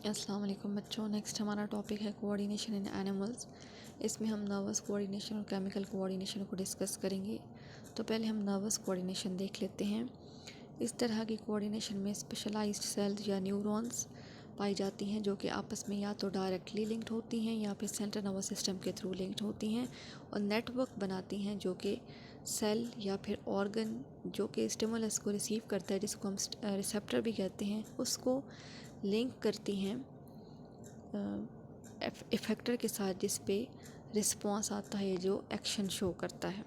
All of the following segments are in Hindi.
अस्सलाम वालेकुम बच्चों। नेक्स्ट हमारा टॉपिक है कोऑर्डिनेशन इन एनिमल्स। इसमें हम नर्वस कोऑर्डिनेशन और केमिकल कोऑर्डिनेशन को डिस्कस करेंगे। तो पहले हम नर्वस कोऑर्डिनेशन देख लेते हैं। इस तरह की कोऑर्डिनेशन में स्पेशलाइज्ड सेल्स या न्यूरॉन्स पाई जाती हैं जो कि आपस में या तो डायरेक्टली लिंक्ड होती हैं या फिर सेंट्रल नर्वस सिस्टम के थ्रू लिंक्ड होती हैं और नेटवर्क बनाती हैं जो कि सेल या फिर ऑर्गन जो कि स्टिमुलस को रिसीव करता है, जिसको हम रिसेप्टर भी कहते हैं, उसको लिंक करती हैं इफ़ेक्टर के साथ, जिस पे रिस्पॉन्स आता है जो एक्शन शो करता है।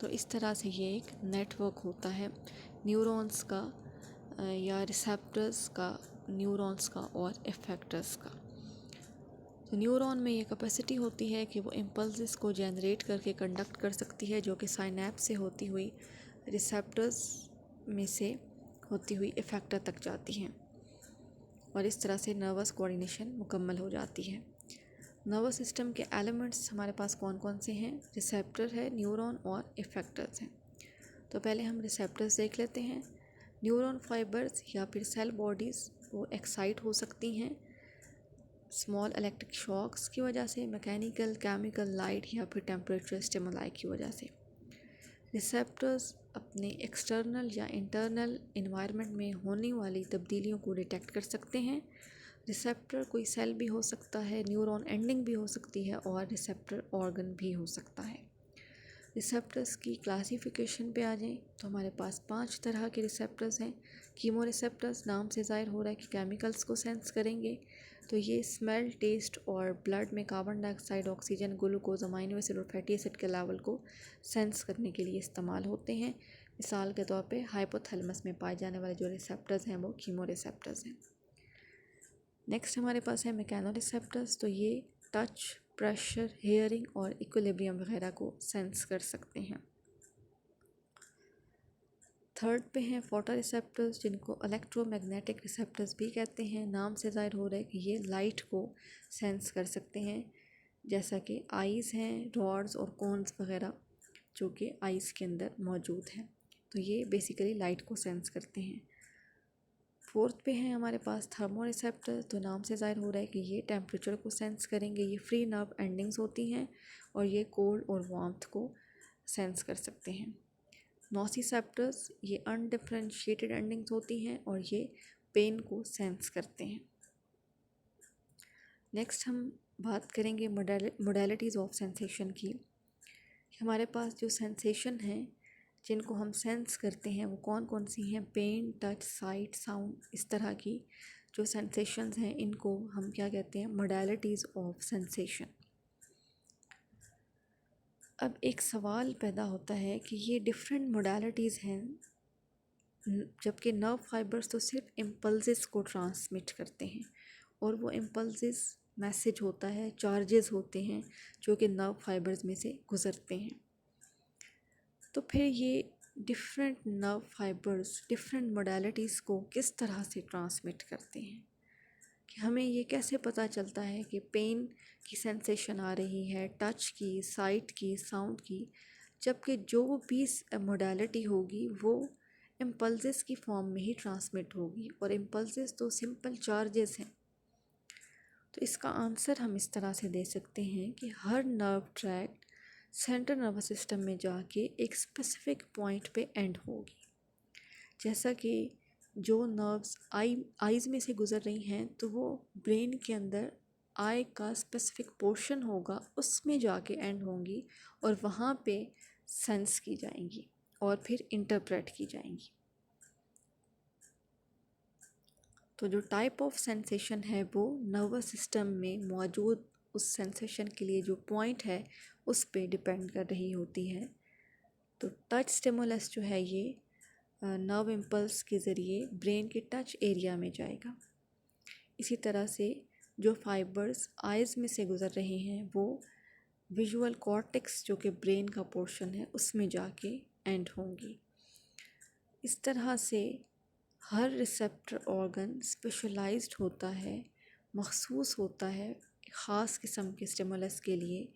तो इस तरह से ये एक नेटवर्क होता है न्यूरॉन्स का या रिसेप्टर्स का, न्यूरॉन्स का और इफ़ेक्टर्स का। तो न्यूरॉन में ये कैपेसिटी होती है कि वो इम्पल्सेस को जनरेट करके कंडक्ट कर सकती है, जो कि साइनैप्स से होती हुई रिसेप्टर्स में से होती हुई इफ़ेक्टर तक जाती हैं और इस तरह से नर्वस कोऑर्डिनेशन मुकम्मल हो जाती है। नर्वस सिस्टम के एलिमेंट्स हमारे पास कौन कौन से हैं? रिसेप्टर है, न्यूरॉन और इफ़ेक्टर्स हैं। तो पहले हम रिसेप्टर्स देख लेते हैं। न्यूरॉन फाइबर्स या फिर सेल बॉडीज़ वो एक्साइट हो सकती हैं स्मॉल इलेक्ट्रिक शॉक्स की वजह से, मैकेनिकल, केमिकल, लाइट या फिर टेम्परेचर स्टिमुलाई की वजह से। रिसेप्टर्स अपने एक्सटर्नल या इंटरनल इन्वायरमेंट में होने वाली तब्दीलियों को डिटेक्ट कर सकते हैं। रिसेप्टर कोई सेल भी हो सकता है, न्यूरॉन एंडिंग भी हो सकती है और रिसेप्टर ऑर्गन भी हो सकता है। रिसेप्टर्स की क्लासिफिकेशन पे आ जाएं तो हमारे पास 5 तरह के रिसेप्टर्स हैं। कीमो रिसेप्टर्स, नाम से ज़ाहिर हो रहा है कि केमिकल्स को सेंस करेंगे, तो ये स्मेल, टेस्ट और ब्लड में carbon dioxide, oxygen, glucose, amino acid और फैटी एसिड के लेवल को सेंस करने के लिए इस्तेमाल होते हैं। मिसाल के तौर पे हाइपोथैलेमस में पाए जाने वाले जो रिसेप्टर्स हैं वो कीमो रिसेप्टर्स हैं। नेक्स्ट हमारे पास है मैकेनो रिसेप्टर्स। तो ये टच, प्रेशर, हेयरिंग और इक्विलिब्रियम वगैरह को सेंस कर सकते हैं। थर्ड पे हैं फोटो रिसेप्टर्स, जिनको इलेक्ट्रोमैग्नेटिक रिसेप्टर्स भी कहते हैं। नाम से ज़ाहिर हो रहा है कि ये लाइट को सेंस कर सकते हैं, जैसा कि आइज़ हैं, रॉड्स और कोन्स वगैरह जो कि आइज़ के अंदर मौजूद हैं। तो ये बेसिकली लाइट को सेंस करते हैं। फोर्थ पे है हमारे पास थर्मो रिसेप्टर। तो नाम से ज़ाहिर हो रहा है कि ये टेम्परेचर को सेंस करेंगे। ये फ्री नर्व एंडिंग्स होती हैं और ये कोल्ड और वार्मथ को सेंस कर सकते हैं। नोसिसेप्टर्स, ये अनडिफरेंशिएटेड एंडिंग्स होती हैं और ये पेन को सेंस करते हैं। नेक्स्ट हम बात करेंगे मोडेलिटीज़ ऑफ सेंसेशन की। हमारे पास जो सेंसेशन हैं जिनको हम सेंस करते हैं वो कौन कौन सी हैं? Pain, touch, sight, sound. इस तरह की जो सेंसेशंस हैं इनको हम क्या कहते हैं? Modalities of sensation. अब एक सवाल पैदा होता है कि ये डिफरेंट मोडेलिटीज़ हैं, जबकि नर्व फाइबर्स तो सिर्फ इम्पल्सेस को ट्रांसमिट करते हैं और वो इम्पल्सेस मैसेज होता है, चार्जेस होते हैं जो कि नर्व फाइबर्स में से गुज़रते हैं। तो फिर ये different nerve fibres different modalities को किस तरह से ट्रांसमिट करते हैं, कि हमें ये कैसे पता चलता है कि पेन की सेंसेशन आ रही है, टच की, साइट की, साउंड की, जबकि जो भी मोडेलिटी होगी वो इम्पल्सेस की फॉर्म में ही ट्रांसमिट होगी और इम्पल्सेस तो सिंपल चार्जेस हैं। तो इसका आंसर हम इस तरह से दे सकते हैं कि हर nerve tract central nervous system में जाके एक स्पेसिफिक पॉइंट पे एंड होगी। जैसा कि जो नर्व्स आइज़ में से गुज़र रही हैं तो वो ब्रेन के अंदर आई का स्पेसिफिक पोर्शन होगा, उसमें जाके एंड होंगी और वहाँ पे सेंस की जाएंगी और फिर इंटरप्रेट की जाएंगी। तो जो टाइप ऑफ सेंसेशन है वो नर्वस सिस्टम में मौजूद उस सेंसेशन के लिए जो पॉइंट है उस पे डिपेंड कर रही होती है। तो टच स्टिमुलस जो है ये नर्व इम्पल्स के ज़रिए ब्रेन के टच एरिया में जाएगा। इसी तरह से जो फाइबर्स आइज़ में से गुज़र रहे हैं वो विजुअल कॉर्टेक्स जो कि ब्रेन का पोर्शन है उसमें जाके एंड होंगी। इस तरह से हर रिसेप्टर ऑर्गन स्पेशलाइज्ड होता है, मखसूस होता है ख़ास किस्म के स्टिमुलस के लिए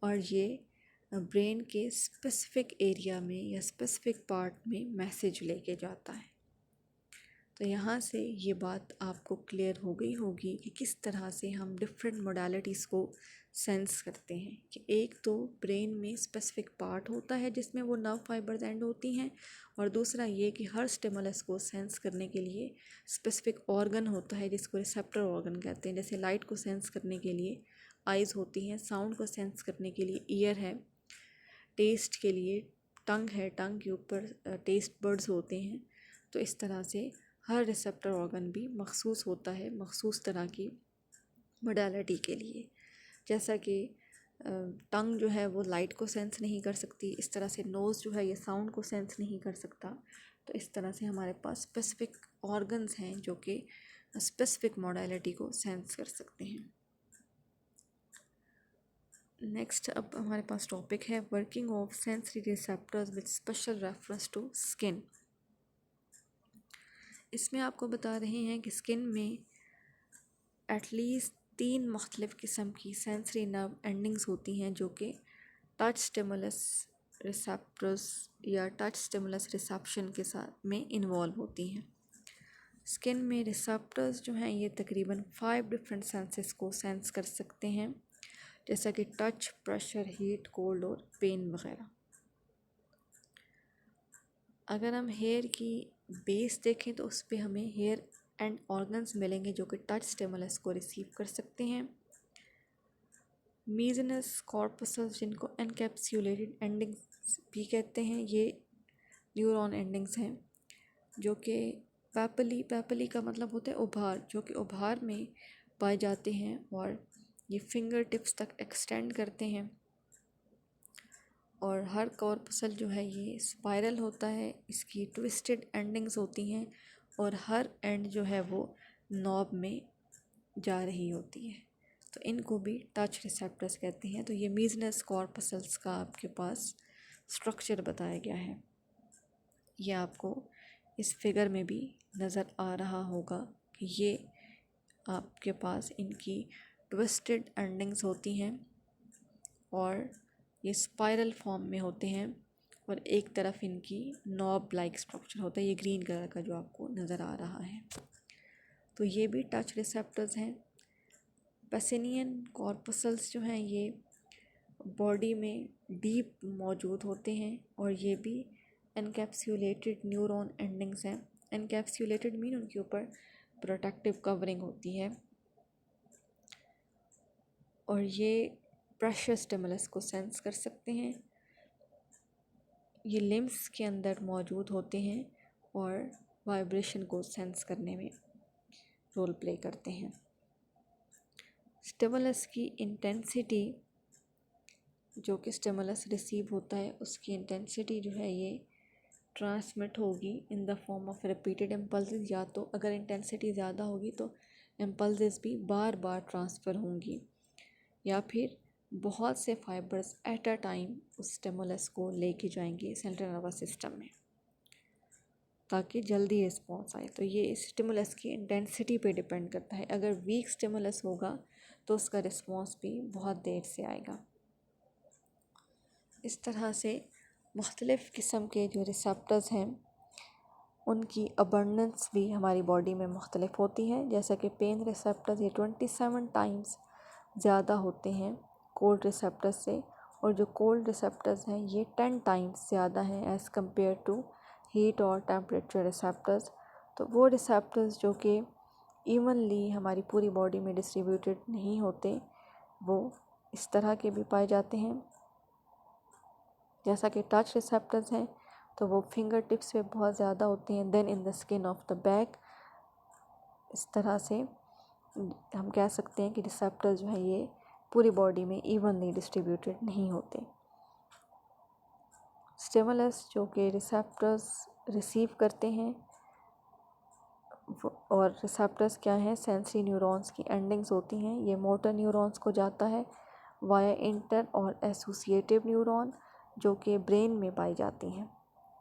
और ये ब्रेन के स्पेसिफिक एरिया में या स्पेसिफिक पार्ट में मैसेज लेके जाता है। तो यहाँ से ये बात आपको क्लियर हो गई होगी कि किस तरह से हम डिफरेंट मोडालिटीज़ को सेंस करते हैं। कि एक तो ब्रेन में स्पेसिफिक पार्ट होता है जिसमें वो नर्व फाइबर्स एंड होती हैं, और दूसरा ये कि हर स्टिमुलस को सेंस करने के लिए स्पेसिफिक ऑर्गन होता है जिसको रिसेप्टर ऑर्गन कहते हैं। जैसे लाइट को सेंस करने के लिए आइज़ होती हैं, साउंड को सेंस करने के लिए ईयर है, टेस्ट के लिए टंग है, टंग के ऊपर टेस्ट बड्स होते हैं। तो इस तरह से हर रिसेप्टर ऑर्गन भी मखसूस होता है मखसूस तरह की मोडालिटी के लिए। जैसा कि टंग जो है वो लाइट को सेंस नहीं कर सकती, इस तरह से नोज़ जो है ये साउंड को सेंस नहीं कर सकता। तो इस तरह से हमारे पास स्पेसिफिक ऑर्गन्स हैं जो कि स्पेसिफिक मोडालिटी को सेंस कर सकते हैं। नेक्स्ट अब हमारे पास टॉपिक है working of sensory receptors with special reference to skin. इसमें आपको बता रहे हैं कि स्किन में एटलीस्ट 3 मुख्तलिफ़ किस्म की सेंसरी नर्व एंडिंग्स होती हैं जो कि टच स्टिमुलस रिसेप्टर्स या टच स्टिमुलस रिसेप्शन के साथ में इन्वॉल्व होती हैं। स्किन में रिसेप्टर्स जो हैं ये तकरीबन 5 डिफरेंट सेंसेस को सेंस कर सकते हैं, जैसा कि टच, प्रेशर, हीट, कोल्ड और पेन वगैरह। अगर हम हेयर की बेस देखें तो उस पर हमें हेयर एंड ऑर्गन्स मिलेंगे जो कि टच स्टिमुलस को रिसीव कर सकते हैं। मीजनस कॉर्पसल्स जिनको एनकैप्सुलेटेड एंडिंग्स भी कहते हैं, ये न्यूरॉन एंडिंग्स हैं जो कि पैपली का मतलब होता है उभार, जो कि उभार में पाए जाते हैं और ये फिंगर टिप्स तक एक्सटेंड करते हैं। और हर कॉर्पसल जो है ये स्पाइरल होता है, इसकी ट्विस्टेड एंडिंग्स होती हैं और हर एंड जो है वो नॉब में जा रही होती है। तो इनको भी टच रिसेप्टर्स कहते हैं। तो ये मीजनस कॉर्पसल्स का आपके पास स्ट्रक्चर बताया गया है। ये आपको इस फिगर में भी नज़र आ रहा होगा कि ये आपके पास इनकी ट्विस्टेड एंडिंग्स होती हैं और ये स्पाइरल फॉर्म में होते हैं और एक तरफ इनकी नॉब लाइक स्ट्रक्चर होता है, ये ग्रीन कलर का जो आपको नज़र आ रहा है। तो ये भी टच रिसेप्टर्स हैं। पेसिनियन कॉर्पसल्स जो हैं ये बॉडी में डीप मौजूद होते हैं और ये भी एनकैप्सुलेटेड न्यूरॉन एंडिंग्स हैं। एनकैप्सुलेटेड मीन उनके ऊपर प्रोटेक्टिव कवरिंग होती है और ये प्रेशर स्टिमुलस को सेंस कर सकते हैं। ये लिम्स के अंदर मौजूद होते हैं और वाइब्रेशन को सेंस करने में रोल प्ले करते हैं। स्टिमुलस की इंटेंसिटी, जो कि स्टिमुलस रिसीव होता है उसकी इंटेंसिटी जो है ये ट्रांसमिट होगी in the form of repeated impulses. या तो अगर इंटेंसिटी ज़्यादा होगी तो इम्पल्सेस भी बार बार ट्रांसफ़र होंगी, या फिर बहुत से फाइबर्स एट अ टाइम उस स्टिमुलस को लेके जाएंगे सेंट्रल नर्वस सिस्टम में ताकि जल्दी रिस्पॉन्स आए। तो ये स्टिमुलस की इंटेंसिटी पे डिपेंड करता है। अगर वीक स्टिमुलस होगा तो उसका रिस्पॉन्स भी बहुत देर से आएगा। इस तरह से मुख्तलिफ़ किस्म के जो रिसेप्टर्स हैं उनकी अबंडेंस भी हमारी बॉडी में मुख्तलिफ होती है। जैसा कि पेन रिसेप्टर्स ये 27 टाइम्स ज़्यादा होते हैं कोल्ड रिसेप्टर्स से, और जो कोल्ड रिसेप्टर्स हैं ये 10 टाइम्स ज़्यादा हैं एज़ कम्पेयर टू हीट और टेम्परेचर रिसेप्टर्स। तो वो रिसेप्टर्स जो कि इवनली हमारी पूरी बॉडी में डिस्ट्रीब्यूटेड नहीं होते वो इस तरह के भी पाए जाते हैं। जैसा कि टच रिसेप्टर्स हैं तो वो फिंगर टिप्स पे बहुत ज़्यादा होते हैं, then in the skin of the back. इस तरह से हम कह सकते हैं कि रिसेप्टर्स जो है ये पूरी बॉडी में इवनली डिस्ट्रीब्यूटेड नहीं होते। स्टिमुलस जो कि रिसेप्टर्स रिसीव करते हैं और रिसेप्टर्स क्या हैं, सेंसरी न्यूरॉन्स की एंडिंग्स होती हैं। ये मोटर न्यूरॉन्स को जाता है वाया इंटर और एसोसिएटिव न्यूरॉन जो कि ब्रेन में पाई जाती हैं।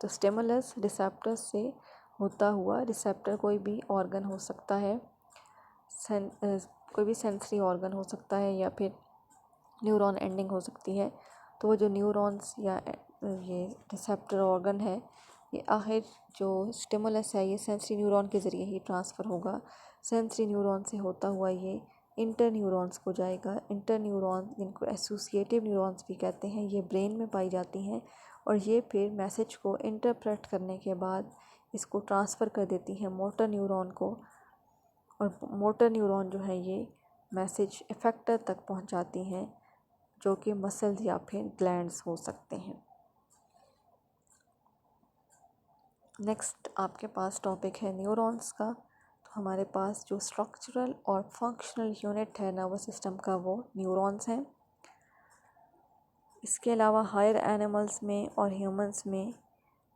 तो स्टिमुलस रिसेप्टर्स से होता हुआ, रिसेप्टर कोई भी ऑर्गन हो सकता है, कोई भी सेंसरी ऑर्गन हो सकता है या फिर न्यूरॉन एंडिंग हो सकती है। तो वो जो न्यूरॉन्स या ये रिसेप्टर ऑर्गन है ये आखिर जो स्टिमुलस है ये सेंसरी न्यूरॉन के ज़रिए ही ट्रांसफ़र होगा। सेंसरी न्यूरॉन से होता हुआ ये इंटर न्यूरॉन्स को जाएगा। इंटर न्यूरॉन, जिनको एसोसिएटिव न्यूरॉन्स भी कहते हैं, ये ब्रेन में पाई जाती हैं और ये फिर मैसेज को इंटरप्रेट करने के बाद इसको ट्रांसफ़र कर देती हैं मोटर न्यूरॉन को, और मोटर न्यूरॉन जो है ये मैसेज इफेक्टर तक पहुंचाती हैं, जो कि मसल्स या फिर ग्लैंड्स हो सकते हैं। नेक्स्ट आपके पास टॉपिक है न्यूरॉन्स का। तो हमारे पास जो स्ट्रक्चरल और फंक्शनल यूनिट है नर्वस सिस्टम का वो न्यूरॉन्स हैं। इसके अलावा हायर एनिमल्स में और ह्यूमंस में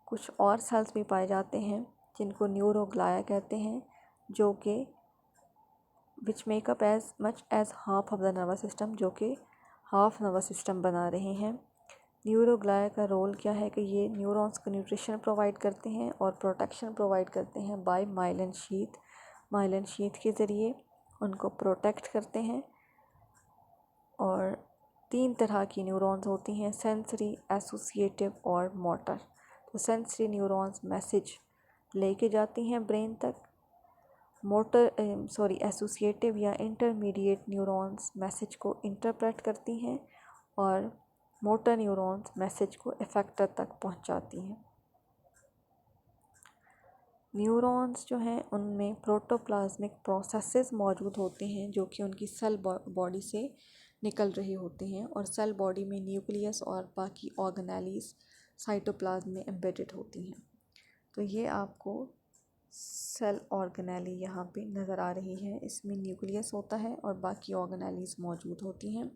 कुछ और सेल्स भी पाए जाते हैं जिनको न्यूरोग्लाया कहते हैं, जो कि which makeup as much as half of the nervous system, जो कि हाफ नर्वस सिस्टम बना रहे हैं। न्यूरोग्लाया का रोल क्या है कि ये न्यूरॉन्स को न्यूट्रिशन प्रोवाइड करते हैं और प्रोटेक्शन प्रोवाइड करते हैं by myelin sheath. Myelin sheath के ज़रिए उनको प्रोटेक्ट करते हैं। और 3 तरह की न्यूरॉन्स होती हैं, सेंसरी, एसोसिएटिव और मोटर। तो सेंसरी न्यूरॉन्स मैसेज लेके जाती हैं ब्रेन तक। एसोसिएटिव या इंटरमीडिएट न्यूरॉन्स मैसेज को इंटरप्रेट करती हैं और मोटर न्यूरॉन्स मैसेज को इफेक्टर तक पहुंचाती हैं। न्यूरॉन्स जो हैं उनमें प्रोटोप्लाज्मिक प्रोसेसेस मौजूद होते हैं जो कि उनकी सेल बॉडी से निकल रहे होते हैं, और सेल बॉडी में न्यूक्लियस और बाकी ऑर्गेनेलीज साइटोप्लाज्म में एम्बेडेड होती हैं। तो ये आपको सेल ऑर्गेनेली यहाँ पे नज़र आ रही है। इसमें न्यूक्लियस होता है और बाकी ऑर्गेनेलीज मौजूद होती हैं,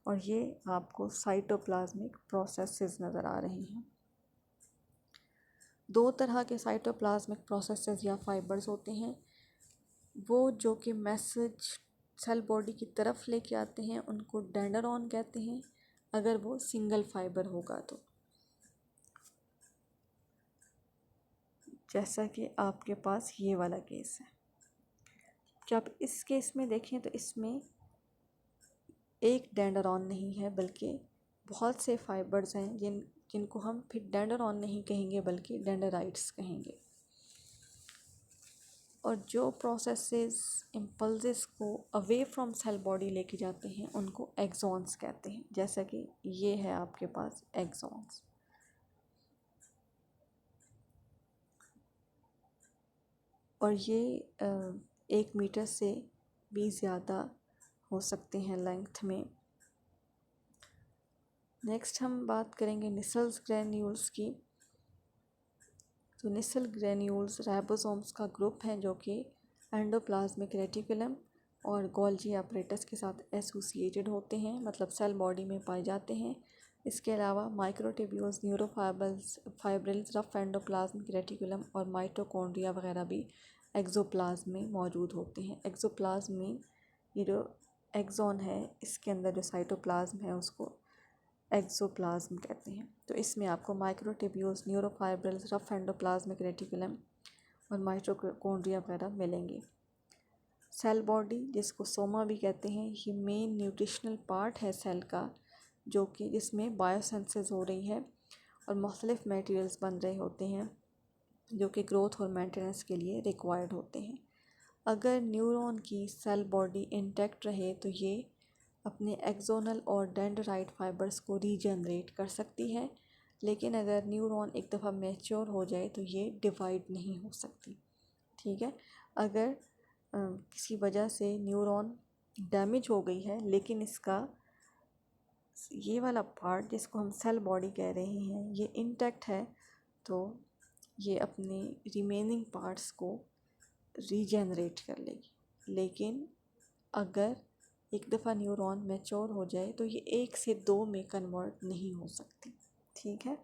और ये आपको साइटोप्लाज्मिक प्रोसेसेस नज़र आ रही हैं। 2 तरह के साइटोप्लाज्मिक प्रोसेसेस या फाइबर्स होते हैं। वो जो कि मैसेज सेल बॉडी की तरफ लेके आते हैं उनको डेंड्रॉन कहते हैं, अगर वो सिंगल फाइबर होगा तो। जैसा कि आपके पास ये वाला केस है। जब इस केस में देखें तो इसमें एक डेंड्रॉन नहीं है बल्कि बहुत से फाइबर्स हैं जिनको हम फिर डेंड्रॉन नहीं कहेंगे बल्कि डेंड्राइट्स कहेंगे। और जो प्रोसेसेस इम्पल्सेस को अवे फ्रॉम सेल बॉडी लेके जाते हैं उनको एक्सॉन्स कहते हैं। जैसा कि ये है आपके पास एक्सॉन्स। और ये 1 मीटर से भी ज़्यादा हो सकते हैं लेंथ में। नेक्स्ट हम बात करेंगे निसल्स ग्रेन्यूल्स की। तो निसल ग्रेन्यूल्स राइबोसोम्स का ग्रुप है जो कि एंडोप्लाज्मिक रेटिकुलम और गोल्जी apparatus के साथ एसोसिएटेड होते हैं, मतलब सेल बॉडी में पाए जाते हैं। इसके अलावा माइक्रोट्यूब्यूल्स, न्यूरोफाइब्रिल्स, रफ एंडोप्लाज्मिक रेटिकुलम और माइटोकॉन्ड्रिया वगैरह भी एक्सोप्लाज्म में मौजूद होते हैं। एक्सोप्लाज्म में ये जो एक्सॉन है इसके अंदर जो साइटोप्लाज्म है उसको एक्सोप्लाज्म कहते हैं। तो इसमें आपको माइक्रोट्यूब्यूल्स, न्यूरोफाइब्रिल्स, रफ एंडोप्लाज्मिक रेटिकुलम और माइटोकॉन्ड्रिया वगैरह मिलेंगे। सेल बॉडी, जिसको सोमा भी कहते हैं, ये मेन न्यूट्रिशनल पार्ट है सेल का, जो कि जिसमें बायोसेंसेस हो रही है और मुख्तलिफ मटेरियल्स बन रहे होते हैं जो कि ग्रोथ और मेंटेनेंस के लिए रिक्वायर्ड होते हैं। अगर न्यूरॉन की सेल बॉडी इंटैक्ट रहे तो ये अपने एक्सोनल और डेंड्राइट फाइबर्स को रीजनरेट कर सकती है, लेकिन अगर न्यूरॉन एक दफ़ा मैच्योर हो जाए तो ये डिवाइड नहीं हो सकती। ठीक है, अगर किसी वजह से न्यूरॉन डैमेज हो गई है लेकिन इसका ये वाला पार्ट जिसको हम सेल बॉडी कह रहे हैं ये इंटैक्ट है, तो ये अपने रिमेनिंग पार्ट्स को रीजनरेट कर लेगी। लेकिन अगर एक दफ़ा न्यूरॉन मैच्योर हो जाए तो ये 1 से 2 में कन्वर्ट नहीं हो सकती। ठीक है।